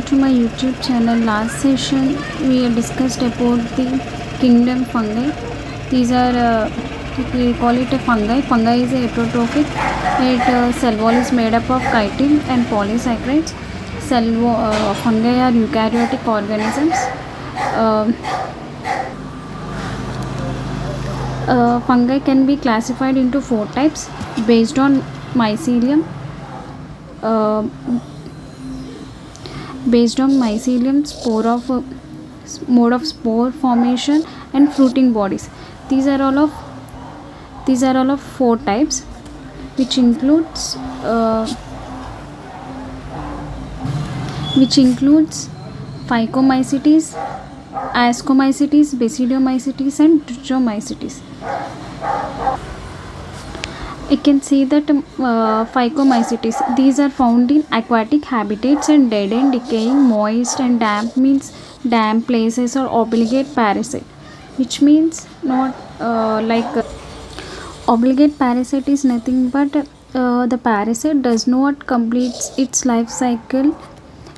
to my YouTube channel. Last session we discussed about the kingdom fungi. These are we call it a fungi. Fungi is a heterotrophic. Cell wall is made up of chitin and polysaccharides. Fungi are eukaryotic organisms. Fungi can be classified into 4 types based on mycelium. Mode of spore formation and fruiting bodies. These are all of 4 types, which includes Phycomycetes, Ascomycetes, Basidiomycetes and Trichomycetes. You can see that Phycomycetes, these are found in aquatic habitats and dead and decaying, moist and damp means damp places or obligate parasite, which means not obligate parasite is nothing but the parasite does not complete its life cycle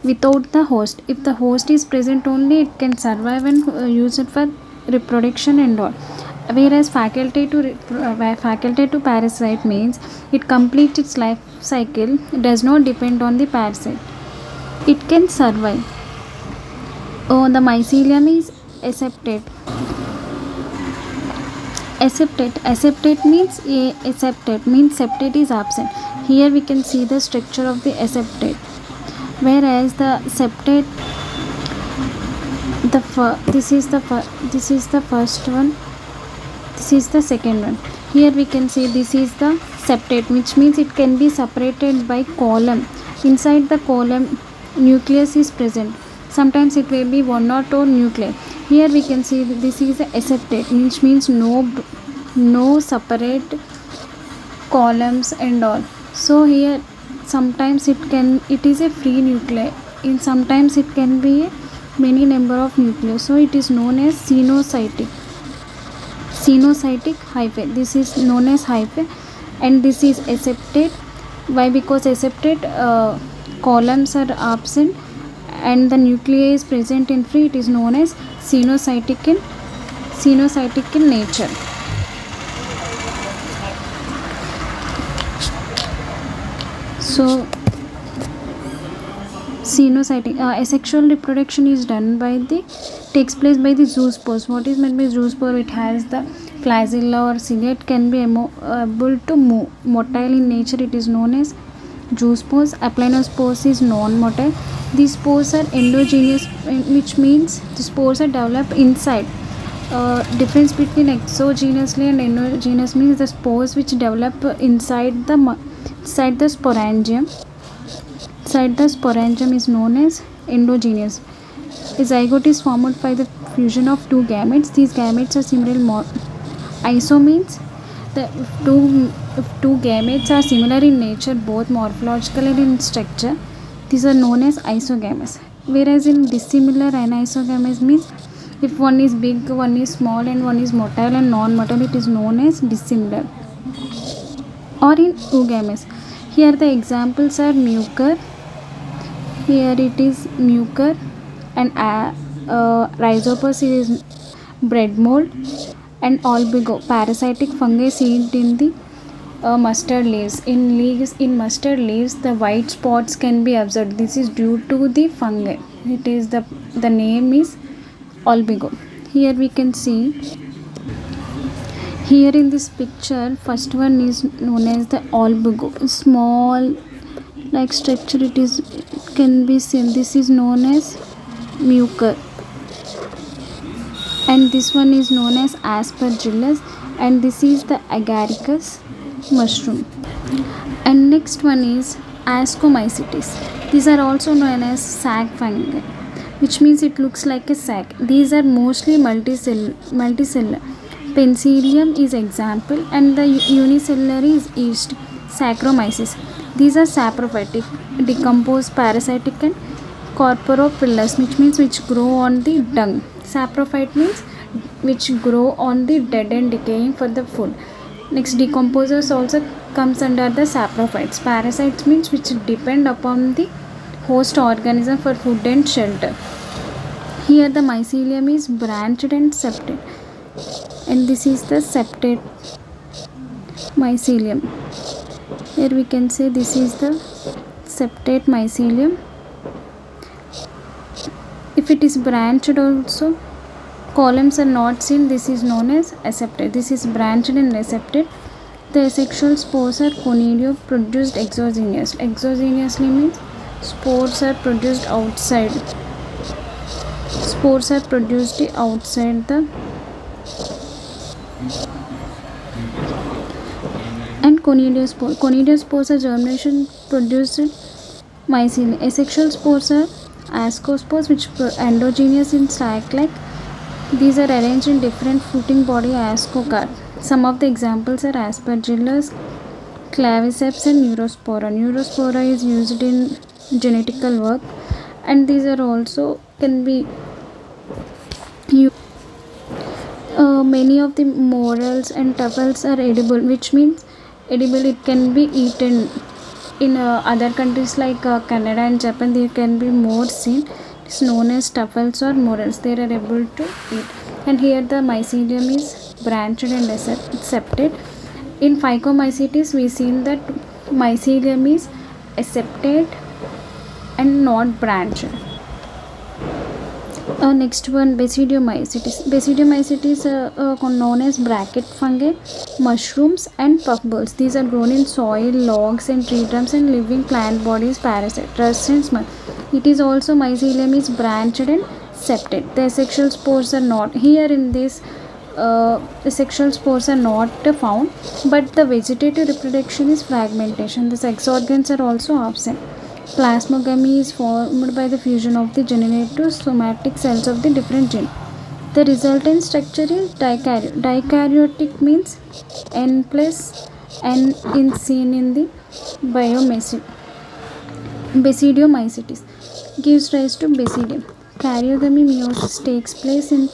without the host. If the host is present only, it can survive and use it for reproduction and all. Whereas facultative parasite means it completes its life cycle, does not depend on the parasite, it can survive. The mycelium is aseptate. Aseptate means septate is absent. Here we can see the structure of the aseptate, whereas the septate, this is the first one, this is the second one. Here we can see this is the septate, which means it can be separated by column. Inside the column, nucleus is present. Sometimes it will be 1 or 2 nuclei. Here we can see this is a aseptate, which means no separate columns and all. So here sometimes it is a free nuclei, in sometimes it can be a many number of nuclei. So it is known as cenocytic hyphae. This is known as hyphae, and this is aseptate. Why? Because aseptate columns are absent and the nuclei is present in free. It is known as cenocytic in nature. So cenocytic asexual reproduction is takes place by the zoospores. What is meant by zoospore? It has the flagella or cilia. It can be able to move. Motile in nature, it is known as zoospores. Aplanospores is non-motile. These spores are endogenous, which means the spores are developed inside. Difference between exogenously and endogenous means the spores which develop inside the sporangium. Inside the sporangium is known as endogenous. A zygote is formed by the fusion of 2 gametes. These gametes are similar. Iso means if two gametes are similar in nature, both morphological and in structure, these are known as isogametes. Whereas in dissimilar and isogametes means if one is big, one is small, and one is motile and non-motile, it is known as dissimilar. Or in oogametes. Here the examples are mucor. Here it is mucor, and rhizopus is bread mold, and albigo, parasitic fungi seen in the mustard leaves. In mustard leaves, the white spots can be observed. This is due to the fungi. It is the name is albigo. Here we can see, here in this picture, first one is known as the albigo. Small like structure, it can be seen. This is known as mucor, and this one is known as aspergillus, and this is the agaricus mushroom. And next one is Ascomycetes. These are also known as sac fungi, which means it looks like a sac. These are mostly multicellular. Penicillium is example, and the unicellular is yeast, Saccharomyces. These are saprophytic, decomposed, parasitic and corporophyllous, which means which grow on the dung. Saprophyte means which grow on the dead and decaying for the food. Next, decomposers also comes under the saprophytes. Parasites means which depend upon the host organism for food and shelter. Here the mycelium is branched and septate, and this is the septate mycelium. Here we can say this is the septate mycelium. If it is branched also, columns are not seen, this is known as aseptate. This is branched and aseptate. The asexual spores are conidio produced exogenous. Exogenously means spores are produced outside. Spores are produced outside the and conidiospores. Conidiospores are germination produced mycelium. Asexual spores are ascospores which endogenous in sac-like. These are arranged in different fruiting body ascocard. Some of the examples are Aspergillus, Claviceps and Neurospora. Neurospora is used in genetical work, and these are also can be used. Many of the morels and truffles are edible, which means edible, it can be eaten. In other countries like Canada and Japan, there can be more seen. It's known as truffles or morels. They are able to eat. And here the mycelium is branched and septate. In Phycomycetes, we seen that mycelium is aseptate and not branched. Next one, Basidiomycetes. Basidiomycetes are known as bracket fungi, mushrooms and puffballs. These are grown in soil, logs and tree trunks and living plant bodies, parasite, rust and smell. It is also mycelium is branched and septate. The asexual spores are not here in this. The sexual spores are not found, but the vegetative reproduction is fragmentation. The sex organs are also absent. Plasmogamy is formed by the fusion of the generative somatic cells of the different gene. The resultant structure is dikaryotic. Dikaryotic means N plus N is seen in the Basidiomycetes. Gives rise to basidium. Karyogamy meiosis takes place in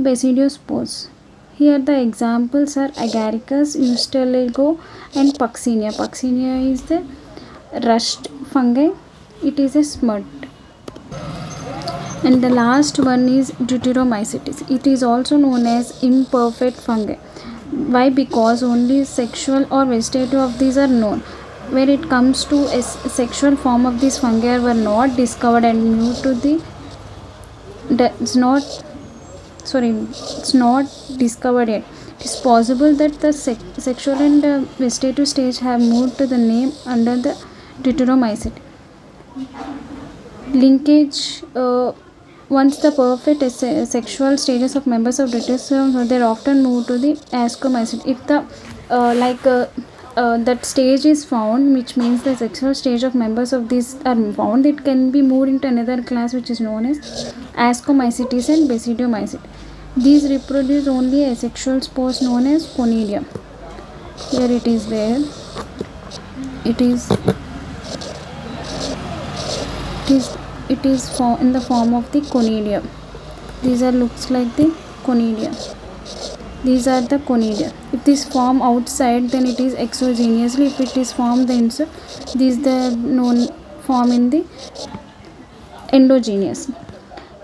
Basidiospores. Here the examples are Agaricus, Usteligo and Puccinia. Puccinia is the rust fungi. It is a smut. And the last one is Deuteromycetes. It is also known as imperfect fungi. Why? Because only sexual or vegetative of these are known. Where it comes to a sexual form of these fungi were not discovered and moved to the it's not discovered yet. It is possible that the sexual and vegetative stage have moved to the name under the Deuteromycetes. Linkage. Once the perfect sexual stages of members of Deuterostomes, they are often moved to the Ascomycetes. If the that stage is found, which means the sexual stage of members of these are found, it can be moved into another class which is known as Ascomycetes and Basidiomycetes. These reproduce only asexual spores known as conidia. Here it is there. It is in the form of the conidia. These are looks like the conidia. These are the conidia. If this form outside, then it is exogenously. If it is formed inside, these the known form in the endogenous.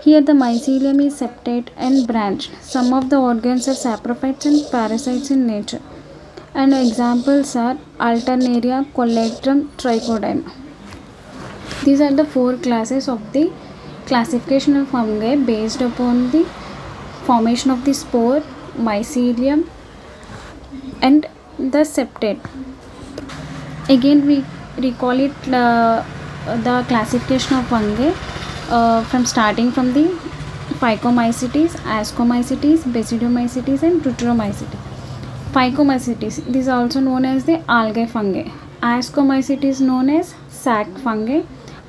Here the mycelium is septate and branched. Some of the organs are saprophytes and parasites in nature. And examples are Alternaria, Collectrum, Trichoderma. These are the four classes of the classification of fungi based upon the formation of the spore, mycelium and the septate. Again we recall it the classification of fungi from starting from the Phycomycetes, Ascomycetes, Basidiomycetes and Deuteromycetes. Phycomycetes, this is also known as the algae fungi. Ascomycetes is known as sac fungi.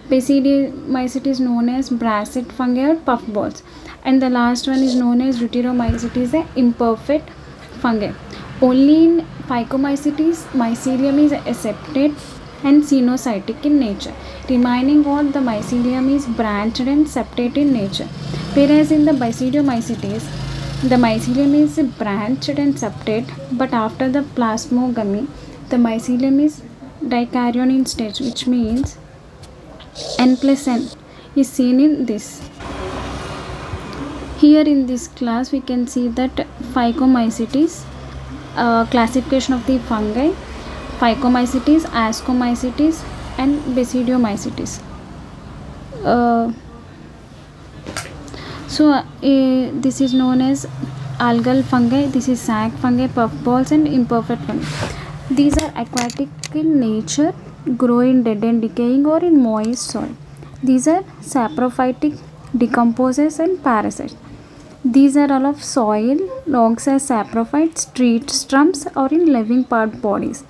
Basidiomycetes is known as brassic fungi or puffballs. And the last one is known as Deuteromycetes, the imperfect fungi. Only in Phycomycetes, mycelium is aseptate and cenocytic in nature. Remaining all the mycelium is branched and septate in nature. Whereas in the Basidiomycetes, the mycelium is branched and septate, but after the plasmogamy, the mycelium is dikaryon in stage, which means n plus n is seen in this. Here in this class we can see that Phycomycetes, classification of the fungi, Phycomycetes, Ascomycetes and Basidiomycetes. This is known as algal fungi, this is sac fungi, puffballs and imperfect fungi. These are aquatic in nature, grow in dead and decaying or in moist soil. These are saprophytic, decomposers and parasites. These are all of soil, logs as saprophytes, tree stumps or in living part bodies.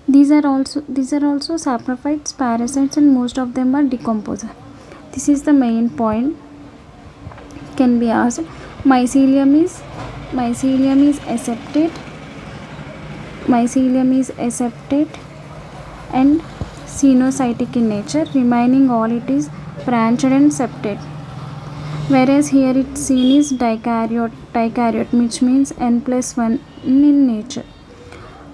These are also saprophytes, parasites and most of them are decomposer. This is the main point can be asked. Mycelium is aseptate. Mycelium is aseptate and cenocytic in nature, remaining all it is branched and septate. Whereas here it's seen is dikaryote, which means n plus 1 in nature.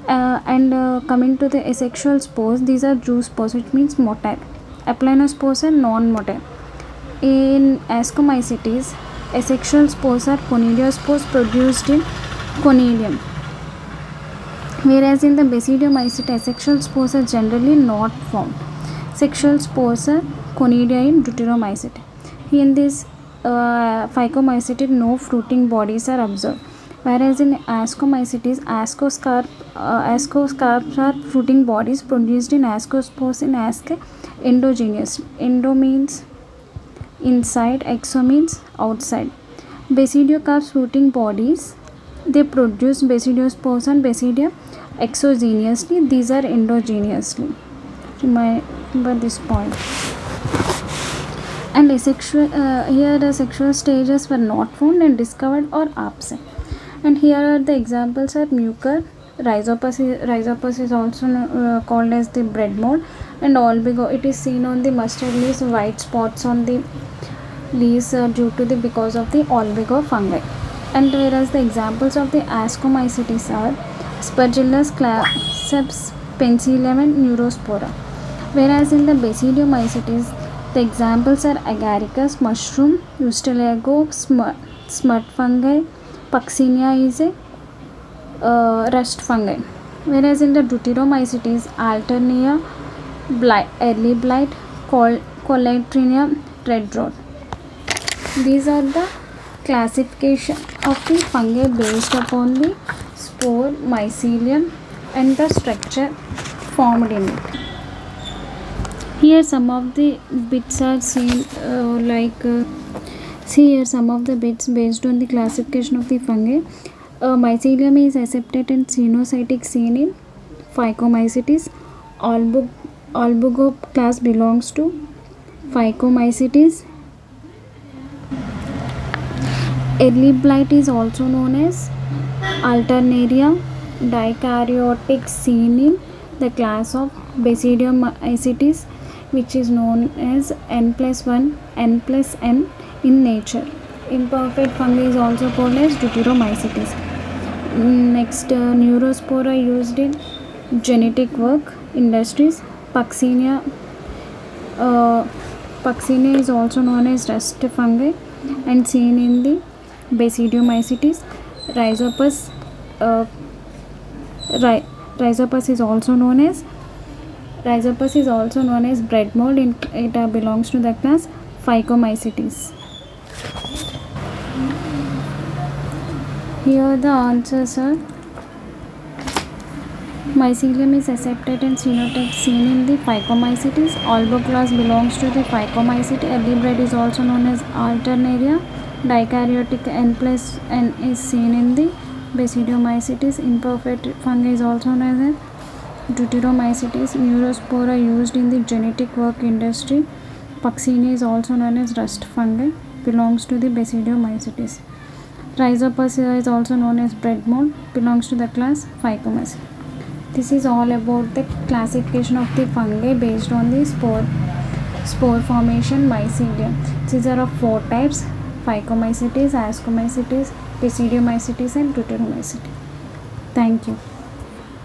Coming to the asexual spores, these are juice spores, which means motile. Aplanospores are non-motile. In Ascomycetes, asexual spores are conidiospores produced in conilium. Whereas in the Basidiomycetes, asexual spores are generally not found. Sexual spores are conidia in Deuteromycetes. In this Phycomycetes, no fruiting bodies are observed. Whereas in Ascomycetes, ascocarps are fruiting bodies produced in ascospores in asca endogenous. Endo means inside, exo means outside. Basidiocarps fruiting bodies, they produce basidiospores and basidia exogenously. These are endogenously. Remember this point. And asexual, here the sexual stages were not found and discovered or absent. And here are the examples are mucor, rhizopus is also called as the bread mold, and albigo. It is seen on the mustard leaves, white spots on the leaves because of the albigo fungi. And whereas the examples of the Ascomycetes are Aspergillus, Claseps, Penicillium and Neurospora. Whereas in the Basidiomycetes, the examples are Agaricus, mushroom, Ustelago, smut fungi, Puccinia is a rust fungi. Whereas in the Deuteromycetes, Alternaria, early blight, Coletrinia, red rot. These are the classification of the fungi based upon the spore, mycelium and the structure formed in it. Here some of the bits are seen see here some of the bits based on the classification of the fungi. Mycelium is aseptate and cenocytic seen in Phycomycetes. Albugo class belongs to Phycomycetes. Early blight is also known as Alternaria. Dikaryotic seen in the class of Basidiomycetes, which is known as n plus 1, n plus n in nature. Imperfect fungi is also called as Deuteromycetes. Next, Neurospora used in genetic work industries. Puccinia is also known as rust fungi and seen in the Basidiomycetes. Rhizopus is also known as bread mold. It belongs to the class Phycomycetes. Here the answers are: mycelium is aseptate and cenotype seen in the Phycomycetes. Albo class belongs to the Phycomycetes. Early bread is also known as Alternaria. Dikaryotic n plus n is seen in the Basidiomycetes. Imperfect fungi is also known as Deuteromycetes. Neurospora used in the genetic work industry. Puccinia is also known as rust fungi, belongs to the Basidiomycetes. Rhizopus is also known as bread mold, belongs to the class Phycomycetes. This is all about the classification of the fungi based on the spore formation mycelium. These are of 4 types: Phycomycetes, Ascomycetes, Basidiomycetes and Deuteromycetes. Thank you.